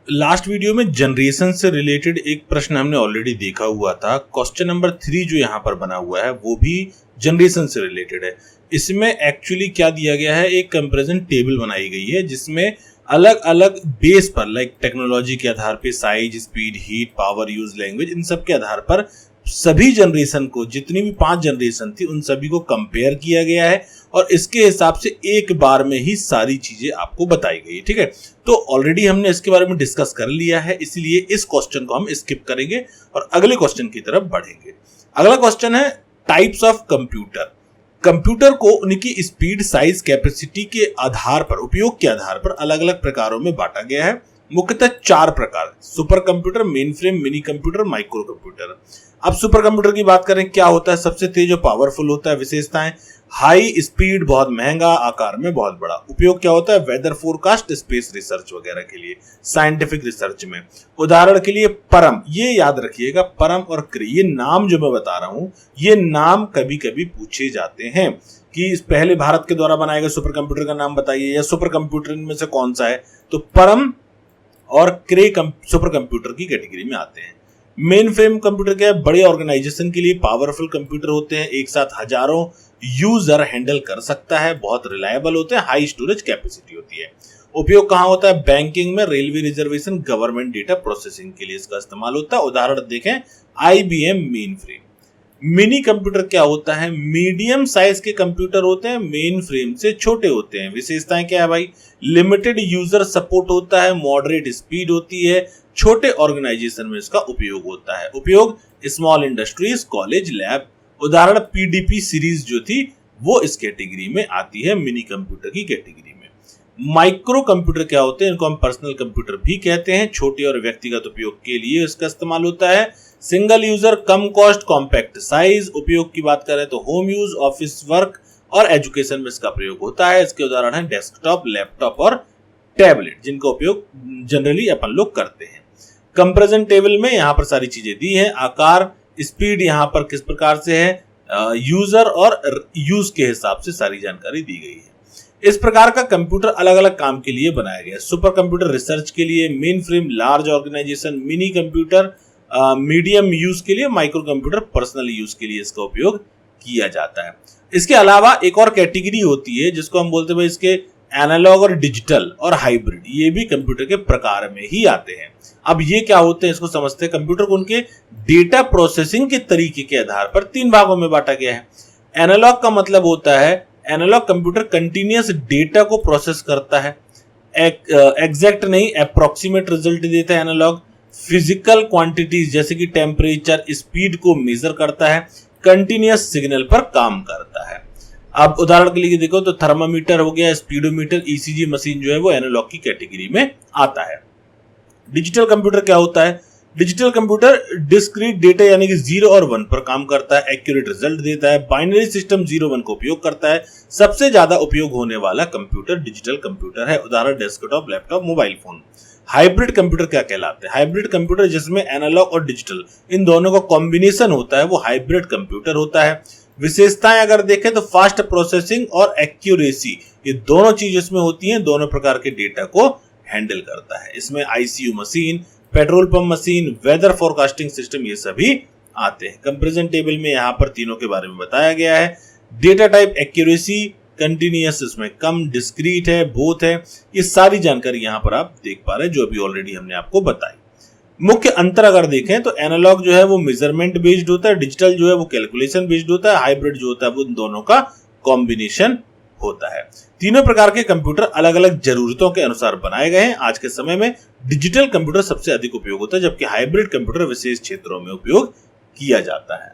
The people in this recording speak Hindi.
लास्ट वीडियो में जनरेशन से रिलेटेड एक प्रश्न हमने ऑलरेडी देखा हुआ था। क्वेश्चन नंबर 3 जो यहाँ पर बना हुआ है वो भी जनरेशन से रिलेटेड है। इसमें एक्चुअली क्या दिया गया है, एक कंपैरिजन टेबल बनाई गई है जिसमें अलग अलग बेस पर लाइक टेक्नोलॉजी के आधार पे size, speed, heat, power use, language, इन सब के आधार पर सभी जनरेशन को, जितनी भी 5 जनरेशन थी उन सभी को कंपेयर किया गया है और इसके हिसाब से एक बार में ही सारी चीजें आपको बताई गई। ठीक है, तो ऑलरेडी हमने इसके बारे में डिस्कस कर लिया है, इसलिए इस क्वेश्चन को हम स्किप करेंगे और अगले क्वेश्चन की तरफ बढ़ेंगे। अगला क्वेश्चन है टाइप्स ऑफ कंप्यूटर। कंप्यूटर को उनकी स्पीड, साइज, कैपेसिटी के आधार पर, उपयोग के आधार पर अलग अलग प्रकारों में बांटा गया है। मुख्यतः 4 प्रकार: super computer, main frame, mini computer, micro computer. अब सुपर कंप्यूटर की बात करें, क्या होता है? सबसे तेज और पावरफुल होता है। विशेषताएं: हाई स्पीड, बहुत महंगा, आकार में बहुत बड़ा। उपयोग क्या होता है? वेदर फोरकास्ट, स्पेस रिसर्च वगैरह के लिए, साइंटिफिक रिसर्च में। उदाहरण के लिए परम, ये याद रखिएगा, परम और क्रे, ये नाम जो मैं बता रहा हूं, ये नाम कभी कभी पूछे जाते हैं कि पहले भारत के द्वारा बनाए गए सुपर कंप्यूटर का नाम बताइए या सुपर कंप्यूटर में से कौन सा है, तो परम और क्रे सुपर कंप्यूटर की कैटेगरी में आते हैं। मेन फ्रेम कंप्यूटर क्या है? बड़े ऑर्गेनाइजेशन के लिए पावरफुल कंप्यूटर होते हैं, एक साथ हजारों यूजर हैंडल कर सकता है, बहुत रिलायबल होते हैं, हाई स्टोरेज कैपेसिटी होती है। उपयोग कहां होता है? बैंकिंग में, railway reservation, government data processing के लिए इसका इस्तेमाल होता है। उदाहरण देखें, IBM main frame. Mini computer क्या होता है? मीडियम साइज के कंप्यूटर होते हैं, मेन फ्रेम से छोटे होते हैं। विशेषताएं क्या है भाई? लिमिटेड यूजर सपोर्ट होता है, मॉडरेट स्पीड होती है, छोटे ऑर्गेनाइजेशन में इसका उपयोग होता है। उपयोग स्मॉल इंडस्ट्रीज, कॉलेज, लैब। उदाहरण PDP सीरीज जो थी वो इस कैटेगरी में आती है, मिनी कंप्यूटर की कैटेगरी में। माइक्रो कंप्यूटर क्या होते हैं? इनको हम पर्सनल कंप्यूटर भी कहते हैं, छोटे और व्यक्तिगत उपयोग के लिए इसका इस्तेमाल होता है। सिंगल यूजर, कम कॉस्ट, कॉम्पैक्ट साइज। उपयोग की बात करें तो होम यूज, ऑफिस वर्क और एजुकेशन में इसका प्रयोग होता है। इसके उदाहरण है डेस्कटॉप, लैपटॉप और टैबलेट, जिनका उपयोग जनरली अपन लोग करते हैं। कंपैरिजन टेबल में यहाँ पर सारी चीजें दी हैं। आकार, स्पीड यहाँ पर किस प्रकार से है, यूजर और यूज के हिसाब से सारी जानकारी दी गई है। इस प्रकार का कंप्यूटर अलग अलग काम के लिए बनाया गया है। सुपर कंप्यूटर रिसर्च के लिए, mainframe large organisation, mini computer medium use के लिए, माइक्रो कंप्यूटर पर्सनल यूज के लिए इसका उपयोग किया जाता है। इसके अलावा एक और कैटेगरी होती है जिसको हम बोलते हैं इसके एनालॉग और डिजिटल और हाइब्रिड, ये भी कंप्यूटर के प्रकार में ही आते हैं। अब ये क्या होते हैं इसको समझते हैं। कंप्यूटर को उनके डेटा प्रोसेसिंग के तरीके के आधार पर 3 भागों में बांटा गया है। एनालॉग का मतलब होता है, एनालॉग कंप्यूटर कंटिन्यूअस डेटा को प्रोसेस करता है, एग्जैक्ट नहीं, अप्रोक्सीमेट रिजल्ट देता है। एनालॉग फिजिकल क्वांटिटीज जैसे कि टेम्परेचर, स्पीड को मेजर करता है, कंटिन्यूअस सिग्नल पर काम करता है। अब उदाहरण के लिए देखो तो थर्मामीटर हो गया, स्पीडोमीटर, ECG मशीन जो है वो एनालॉग की कैटेगरी में आता है। डिजिटल कंप्यूटर क्या होता है? डिजिटल कंप्यूटर डिस्क्रीट डेटा यानी कि 0 और 1 पर काम करता है, एक्यूरेट रिजल्ट देता है, बाइनरी सिस्टम 0-1 का उपयोग करता है। सबसे ज्यादा उपयोग होने वाला कंप्यूटर डिजिटल कंप्यूटर है। उदाहरण desktop, laptop, mobile phone. Hybrid computer क्या कहलाते हैं? हाइब्रिड कंप्यूटर जिसमें एनालॉग और डिजिटल इन दोनों का कॉम्बिनेशन होता है वो हाइब्रिड कंप्यूटर होता है। विशेषताएं अगर देखें तो फास्ट प्रोसेसिंग और एक्यूरेसी, ये दोनों चीज इसमें होती हैं, दोनों प्रकार के डेटा को हैंडल करता है। इसमें ICU machine, petrol pump machine, weather forecasting system, ये सभी आते हैं। कंपैरिजन टेबल में यहाँ पर तीनों के बारे में बताया गया है। डेटा टाइप, एक्यूरेसी, कंटिन्यूअस इसमें कम, डिस्क्रीट है, बोथ है, ये सारी जानकारी यहाँ पर आप देख पा रहे हैं जो अभी ऑलरेडी हमने आपको बताई। मुख्य अंतर अगर देखें तो एनालॉग जो है वो मेजरमेंट बेस्ड होता है, डिजिटल जो है वो कैलकुलेशन बेस्ड होता है, हाइब्रिड जो होता है वो दोनों का कॉम्बिनेशन होता है। तीनों प्रकार के कंप्यूटर अलग अलग जरूरतों के अनुसार बनाए गए हैं। आज के समय में डिजिटल कंप्यूटर सबसे अधिक उपयोग होता है, जबकि हाइब्रिड कंप्यूटर विशेष क्षेत्रों में उपयोग किया जाता है।